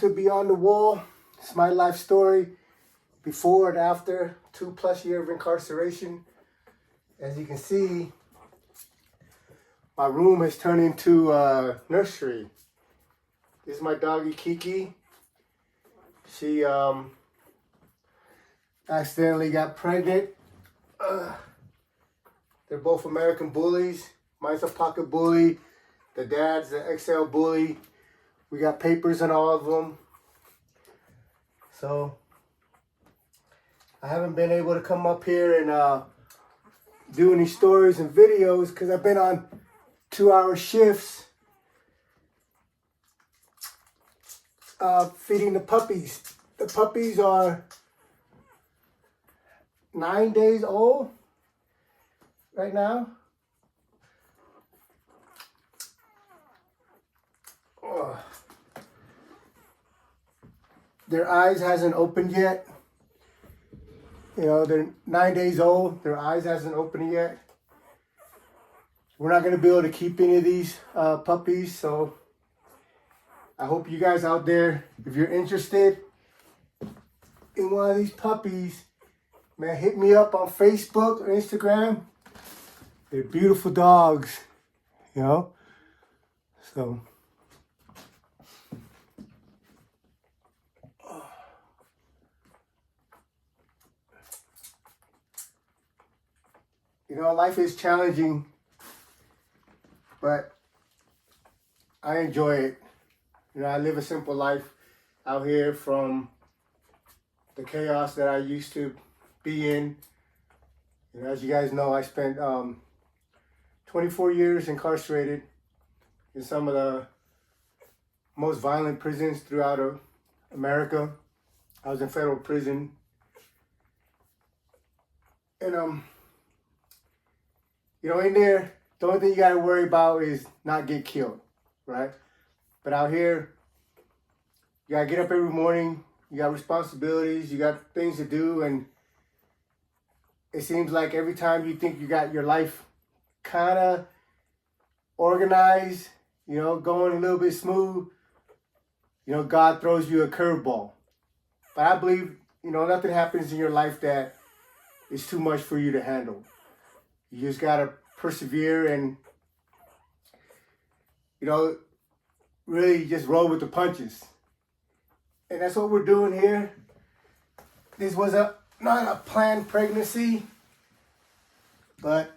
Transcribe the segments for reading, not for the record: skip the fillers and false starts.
to Beyond the Wall. It's my life story before and after 2+ years of incarceration. As you can see, my room has turned into a nursery. This is my doggy Kiki. She accidentally got pregnant. They're both American bullies. Mine's a pocket bully. The dad's the XL bully. We got papers on all of them. So I haven't been able to come up here and do any stories and videos because I've been on 2-hour shifts feeding the puppies. The puppies are 9 days old right now. Their eyes hasn't opened yet. You know, they're 9 days old. Their eyes hasn't opened yet. We're not going to be able to keep any of these puppies. So I hope you guys out there, if you're interested in one of these puppies, man, hit me up on Facebook or Instagram. They're beautiful dogs, you know. So you know, life is challenging, but I enjoy it. You know, I live a simple life out here from the chaos that I used to be in. You know, as you guys know, I spent 24 years incarcerated in some of the most violent prisons throughout America. I was in federal prison. And you know, in there, the only thing you gotta worry about is not get killed, right? But out here, you gotta get up every morning, you got responsibilities, you got things to do, and it seems like every time you think you got your life kinda organized, you know, going a little bit smooth, you know, God throws you a curveball. But I believe, you know, nothing happens in your life that is too much for you to handle. You just gotta persevere and, you know, really just roll with the punches. And that's what we're doing here. This was not a planned pregnancy, but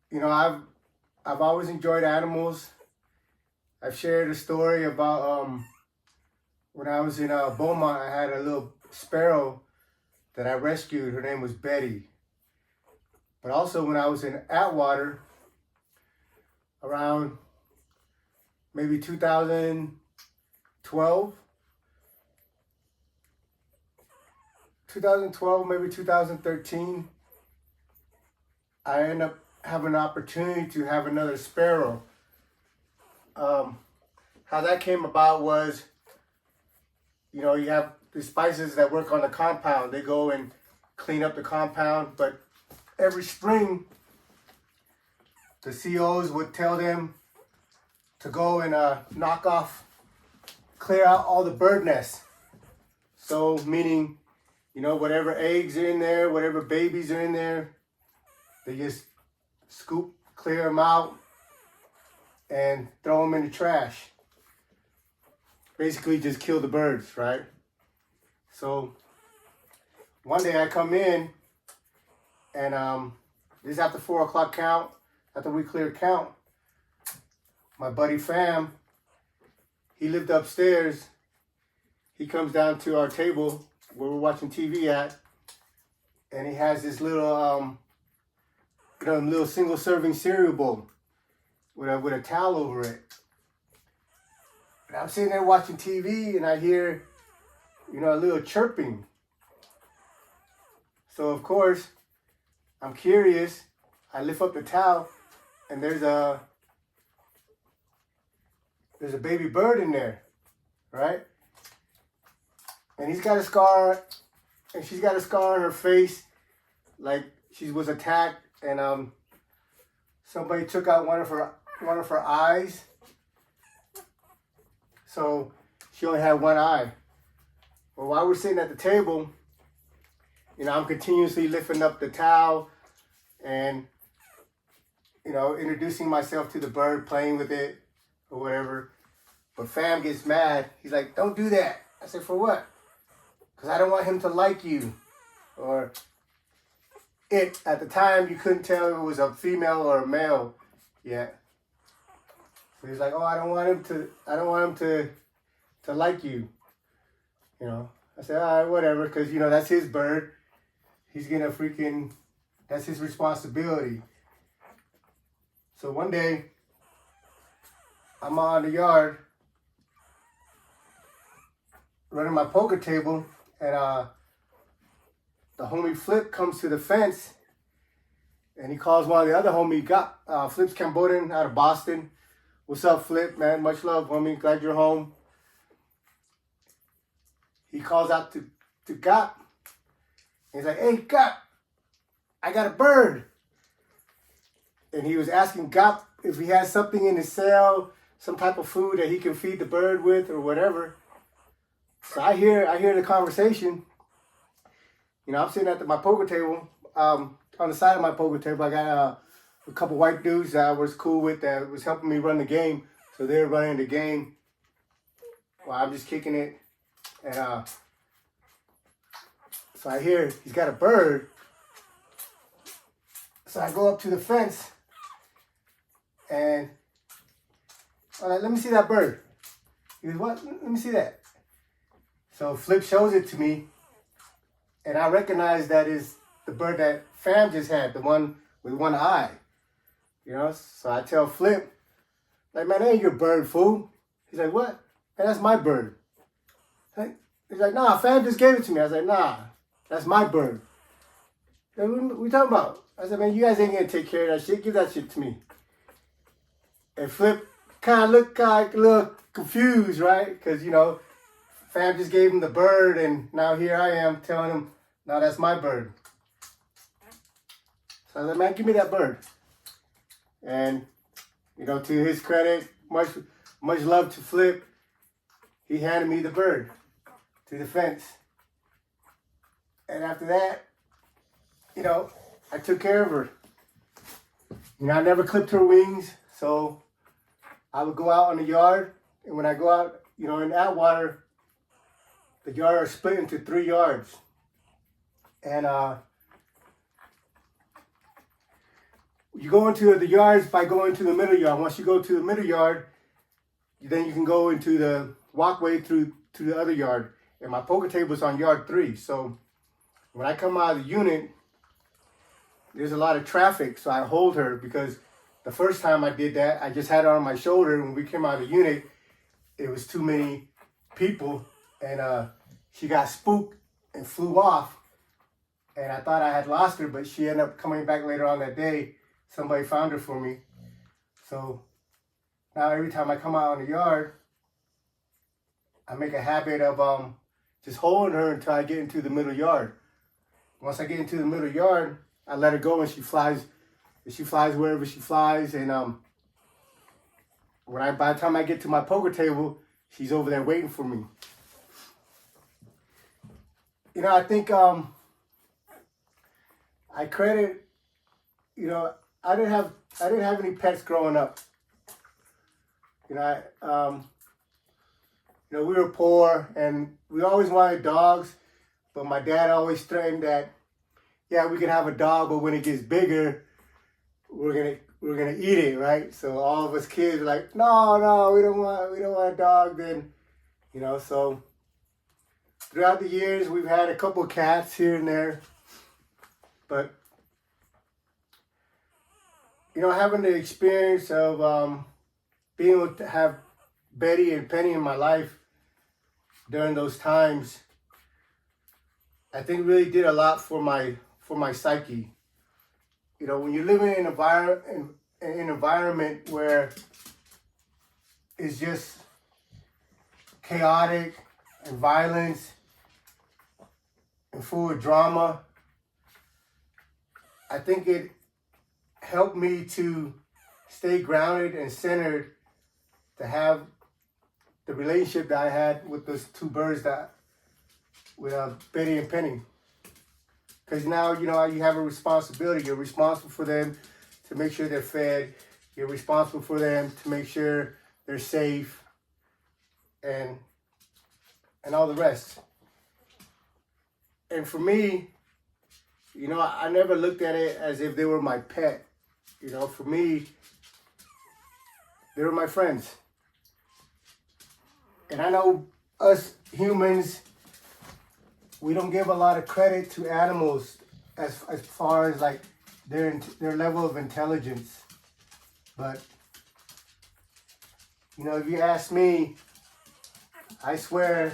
you know, I've always enjoyed animals. I've shared a story about when I was in Beaumont, I had a little sparrow that I rescued. Her name was Betty. But also when I was in Atwater, around maybe 2012, maybe 2013, I ended up having an opportunity to have another sparrow. How that came about was, you know, you have the spices that work on the compound. They go and clean up the compound, but every spring, the COs would tell them to go and clear out all the bird nests. So meaning, you know, whatever eggs are in there, whatever babies are in there, they just clear them out and throw them in the trash. Basically just kill the birds, right? So one day I come in and this is after 4 o'clock count, after we clear count. My buddy Fam, he lived upstairs. He comes down to our table where we're watching TV at, and he has this little, little single serving cereal bowl with a towel over it. And I'm sitting there watching TV, and I hear, you know, a little chirping. So of course, I'm curious. I lift up the towel, and there's a baby bird in there, right? And he's got a scar, and she's got a scar on her face, like she was attacked, and somebody took out one of her eyes. So she only had one eye. Well, while we're sitting at the table, I'm continuously lifting up the towel and, introducing myself to the bird, playing with it or whatever. But fam gets mad. He's like, don't do that. I said, for what? Because I don't want him to like you. Or it, at the time, you couldn't tell if it was a female or a male yet. So he's like, oh, I don't want him to like you. I said, all right, whatever, because, that's his bird. He's gonna that's his responsibility. So one day, I'm on the yard running my poker table, and the homie Flip comes to the fence, and he calls one of the other homie, Flip's Cambodian out of Boston. What's up, Flip, man? Much love, homie. Glad you're home. He calls out to Gop. He's like, hey, Gop, I got a bird. And he was asking Gop if he has something in his cell, some type of food that he can feed the bird with or whatever. So I hear the conversation. I'm sitting at my poker table. On the side of my poker table, I got a couple white dudes that I was cool with that was helping me run the game. So they're running the game while I'm just kicking it. And so I hear he's got a bird. So I go up to the fence and I'm like, let me see that bird. He goes, what? Let me see that. So Flip shows it to me, and I recognize that is the bird that Fam just had, the one with one eye. So I tell Flip, like, man, that ain't your bird, fool. He's like, what? Man, that's my bird. He's like, nah, Fam just gave it to me. I was like, nah, that's my bird. What we talking about? I said, man, you guys ain't gonna take care of that shit. Give that shit to me. And Flip kind of looked like a little confused, right? Because, Fam just gave him the bird, and now here I am telling him, no, that's my bird. So I was like, man, give me that bird. And, to his credit, much love to Flip, he handed me the bird to the fence. And after that, I took care of her. I never clipped her wings, so I would go out on the yard, and when I go out, in Atwater, the yard is split into 3 yards. And you go into the yards by going to the middle yard. Once you go to the middle yard, then you can go into the walkway through to the other yard. And my poker table is on yard 3. So when I come out of the unit, there's a lot of traffic. So I hold her, because the first time I did that, I just had her on my shoulder. When we came out of the unit, it was too many people, and she got spooked and flew off. And I thought I had lost her, but she ended up coming back later on that day. Somebody found her for me. So now every time I come out on the yard, I make a habit of just holding her until I get into the middle yard. Once I get into the middle yard, I let her go, and she flies. She flies wherever she flies. And by the time I get to my poker table, she's over there waiting for me. I think I credit. I didn't have any pets growing up. We were poor, and we always wanted dogs, but my dad always threatened that, yeah, we can have a dog, but when it gets bigger, we're gonna eat it, right? So all of us kids were like, no, we don't want a dog. Then, so throughout the years, we've had a couple of cats here and there, but having the experience of being able to have Betty and Penny in my life during those times, I think really did a lot for my psyche. When you're living in an environment where it's just chaotic and violence and full of drama, I think it helped me to stay grounded and centered, to have the relationship that I had with those two birds with Betty and Penny. Because now, you have a responsibility. You're responsible for them to make sure they're fed. You're responsible for them to make sure they're safe and all the rest. And for me, I never looked at it as if they were my pet. For me, they were my friends. And I know us humans, we don't give a lot of credit to animals as far as like their level of intelligence. But, if you ask me, I swear,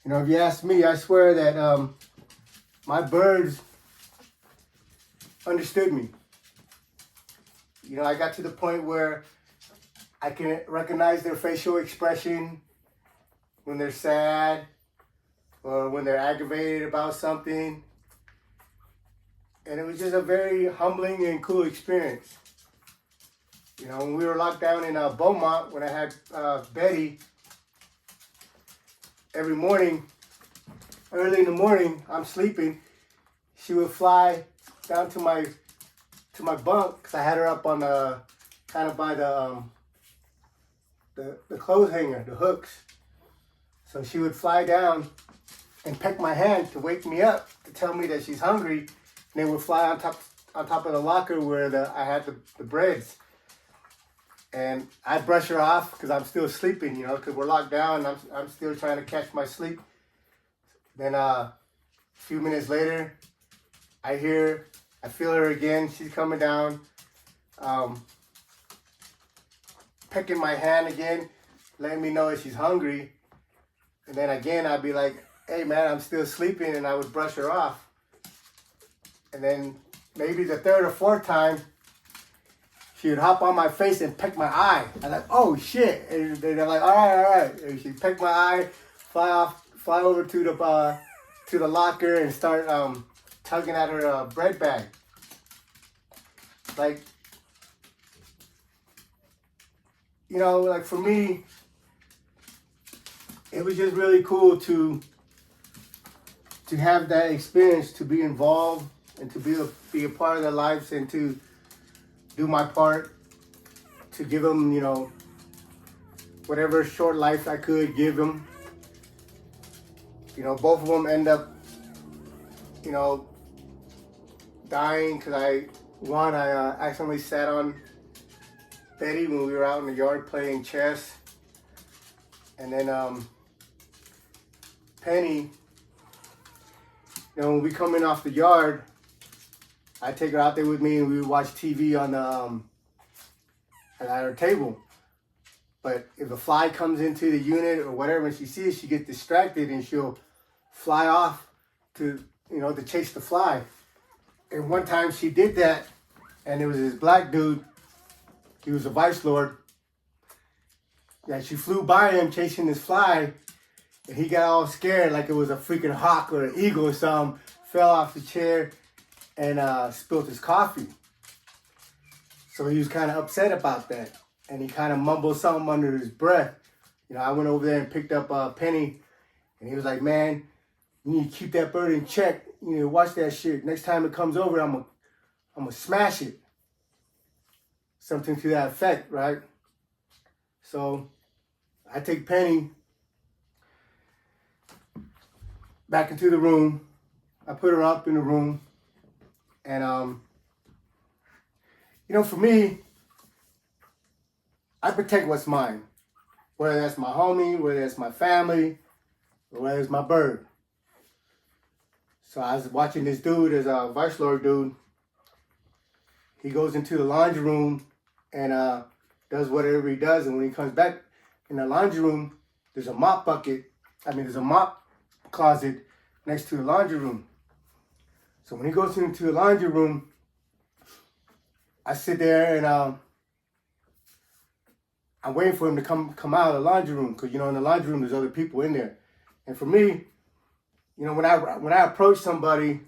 if you ask me, I swear that my birds understood me. I got to the point where I can recognize their facial expression when they're sad or when they're aggravated about something. And it was just a very humbling and cool experience. When we were locked down in Beaumont, when I had Betty, every morning, early in the morning, I'm sleeping, she would fly down to my bunk, because I had her up on kind of by the clothes hanger, the hooks. So she would fly down and peck my hand to wake me up, to tell me that she's hungry, and they would fly on top of the locker where I had the breads. And I'd brush her off because I'm still sleeping, because we're locked down and I'm still trying to catch my sleep. Then a few minutes later, I feel her again. She's coming down, pecking my hand again, letting me know that she's hungry. And then again, I'd be like, hey man, I'm still sleeping, and I would brush her off. And then maybe the third or fourth time, she would hop on my face and peck my eye. I'm like, oh shit. And they're like, all right. And she pecked my eye, fly over to the locker and start tugging at her bread bag. Like, like for me, it was just really cool to have that experience, to be involved and to be a part of their lives, and to do my part to give them, whatever short life I could give them. Both of them end up, dying because I accidentally sat on Betty when we were out in the yard playing chess. And then Penny, when we come in off the yard, I take her out there with me and we would watch TV on at our table. But if a fly comes into the unit or whatever and she sees, she gets distracted and she'll fly off to chase the fly. And one time she did that, and there was this black dude, he was a vice lord. Yeah, she flew by him chasing this fly, and he got all scared like it was a freaking hawk or an eagle or something, fell off the chair and spilled his coffee. So he was kind of upset about that, and he kind of mumbled something under his breath. I went over there and picked up Penny, and he was like, man, you need to keep that bird in check. You need to watch that shit. Next time it comes over, I'm gonna smash it. Something to that effect, right? So I take Penny back into the room. I put her up in the room. And, for me, I protect what's mine. Whether that's my homie, whether that's my family, or whether it's my bird. So I was watching this dude, as a vice lord dude. He goes into the laundry room and does whatever he does. And when he comes back in the laundry room, there's a mop closet next to the laundry room. So when he goes into the laundry room, I sit there and I'm waiting for him to come out of the laundry room, because in the laundry room there's other people in there. And for me, when I approach somebody,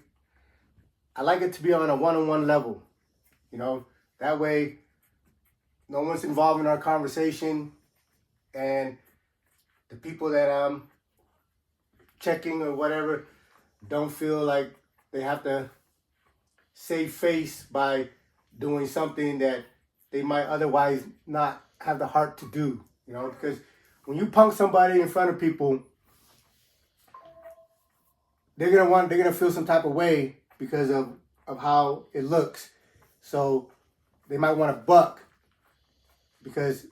I like it to be on a one-on-one level. You know, that way no one's involved in our conversation, and the people that I'm checking or whatever don't feel like they have to save face by doing something that they might otherwise not have the heart to do. You know, because when you punk somebody in front of people, they're gonna feel some type of way because of how it looks. So they might want to buck because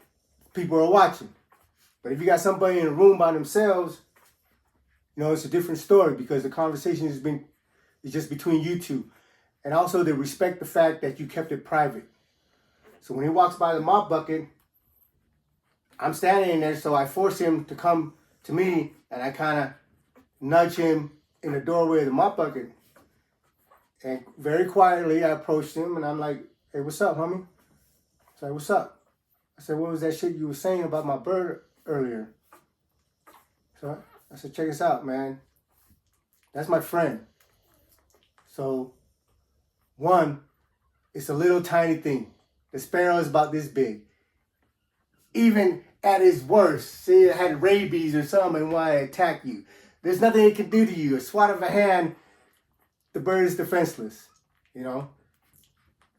people are watching. But if you got somebody in a room by themselves, you know, it's a different story because the conversation is just between you two. And also they respect the fact that you kept it private. So when he walks by the mop bucket, I'm standing in there, so I force him to come to me, and I kind of nudge him in the doorway of the mop bucket. And very quietly, I approached him, and I'm like, "Hey, what's up, homie?" I said, "What's up?" I said, "What was that shit you were saying about my bird earlier?" So I said, "Check this out, man. That's my friend. So, one, it's a little tiny thing. The sparrow is about this big. Even at its worst, say it had rabies or something and wanted to attack you, there's nothing it can do to you. A swat of a hand, the bird is defenseless, you know?"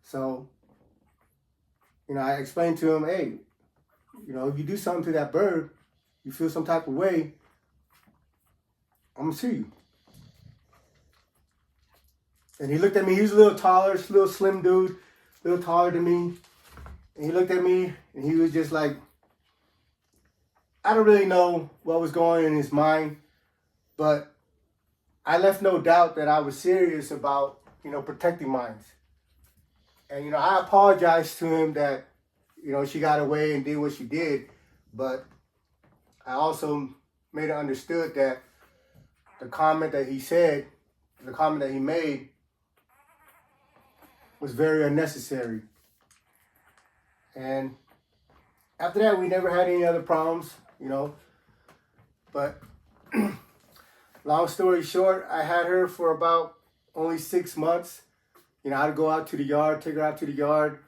So, you know, I explained to him, "Hey, you know, if you do something to that bird, you feel some type of way, I'm going to sue you." And he looked at me. He was a little taller, a little slim dude, a little taller than me. And he looked at me, and he was just like, I don't really know what was going in his mind, but I left no doubt that I was serious about, you know, protecting mines. And, you know, I apologized to him that, you know, she got away and did what she did, but I also made it understood that the comment that he said, the comment that he made, was very unnecessary. And after that, we never had any other problems, you know. But long story short, I had her for about only 6 months. You know, I'd go out to the yard, take her out to the yard.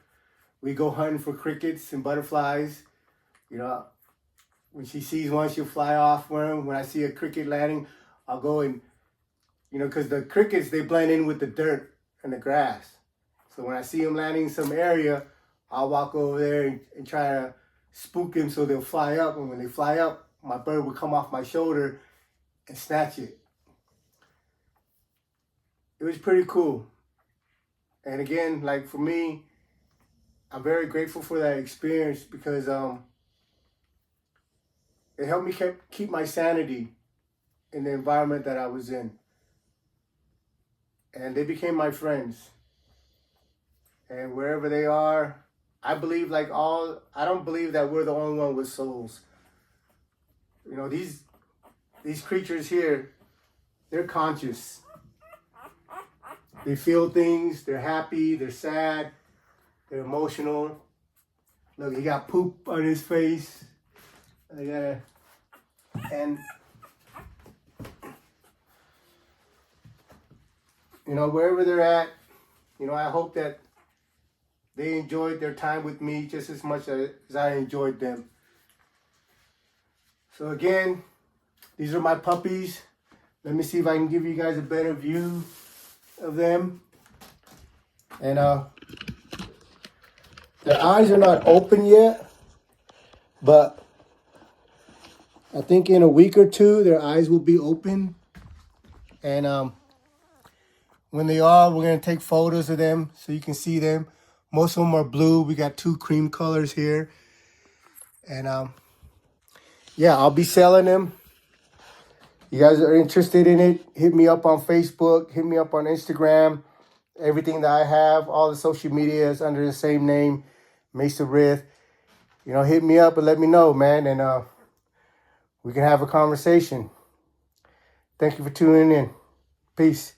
We go hunting for crickets and butterflies. You know, when she sees one, she'll fly off one. When I see a cricket landing, I'll go and, you know, because the crickets, they blend in with the dirt and the grass. So when I see them landing in some area, I'll walk over there and try to spook them so they'll fly up. And when they fly up, my bird will come off my shoulder and snatch it. It was pretty cool. And again, like for me, I'm very grateful for that experience because it helped me keep my sanity in the environment that I was in. And they became my friends. And wherever they are, I believe I don't believe that we're the only one with souls. You know, these creatures here, they're conscious. They feel things, they're happy, they're sad, they're emotional. Look, he got poop on his face. And you know, wherever they're at, you know, I hope that they enjoyed their time with me just as much as I enjoyed them. So again, these are my puppies. Let me see if I can give you guys a better view of them. And their eyes are not open yet, but I think in a week or two, their eyes will be open. And when they are, we're going to take photos of them so you can see them. Most of them are blue. We got 2 cream colors here. And yeah, I'll be selling them. You guys are interested in it, hit me up on Facebook, hit me up on Instagram. Everything that I have, all the social media is under the same name, Mesa Rith. You know, hit me up and let me know, man. And we can have a conversation. Thank you for tuning in. Peace.